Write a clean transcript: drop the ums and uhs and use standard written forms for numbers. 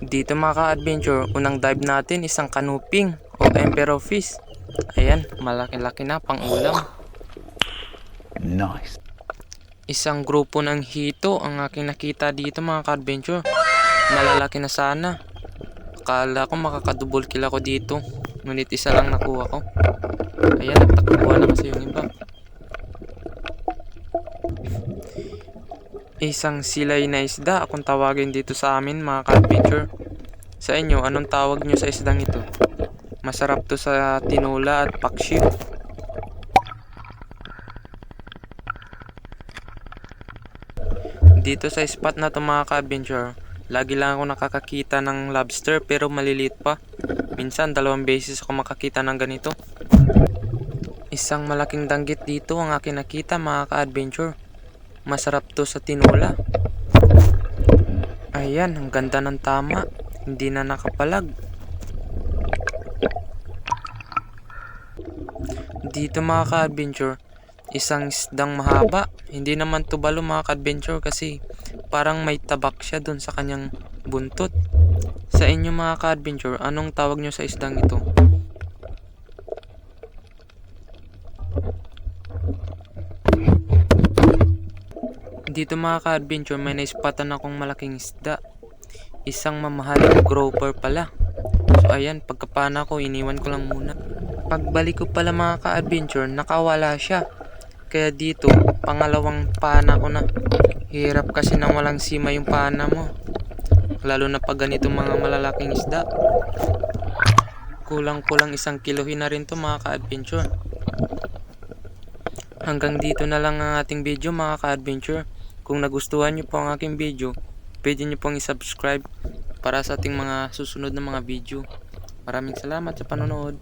Dito mga ka-adventure, unang dive natin isang canoping o emperor fish. Ayan, malaki-laki na pang ulam. Nice. Isang grupo ng hito ang aking nakita dito mga ka-adventure. Malalaki na sana. Akala ko makakadouble kill ako dito, ngunit isa lang nakuha ko. Ayan, nagtakubuhan na kasi yung iba. Isang silay na isda akong tawagin dito sa amin mga ka-adventure. Sa inyo, anong tawag nyo sa isdang ito? Masarap to sa tinola at paksiw. Dito sa spot na to mga ka-adventure, lagi lang ako nakakakita ng lobster pero maliliit pa. Minsan 2 beses ako makakita ng ganito. Isang malaking danggit dito ang aking nakita mga ka-adventure. Masarap to sa tinola. Ayan, ang ganda ng tama. Hindi na nakapalag. Dito mga ka-adventure, isang isdang mahaba. Hindi naman tubalo mga ka-adventure kasi parang may tabak siya dun sa kanyang buntot. Sa inyo mga ka-adventure, anong tawag nyo sa isdang ito? Dito mga ka-adventure, may naispatan akong malaking isda. Isang mamahaling grouper pala. So ayan, pagkapana ko, iniwan ko lang muna. Pagbalik ko pala mga ka-adventure, nakawala siya. Kaya dito, pangalawang pana ko na. Hirap kasi nang walang sima yung pana mo. Lalo na pag ganito mga malalaking isda. Kulang-kulang 1 kilohin na rin to mga ka-adventure. Hanggang dito na lang ang ating video mga ka-adventure. Kung nagustuhan nyo po ang aking video, pwede nyo pong i-subscribe para sa ating mga susunod na mga video. Maraming salamat sa panonood.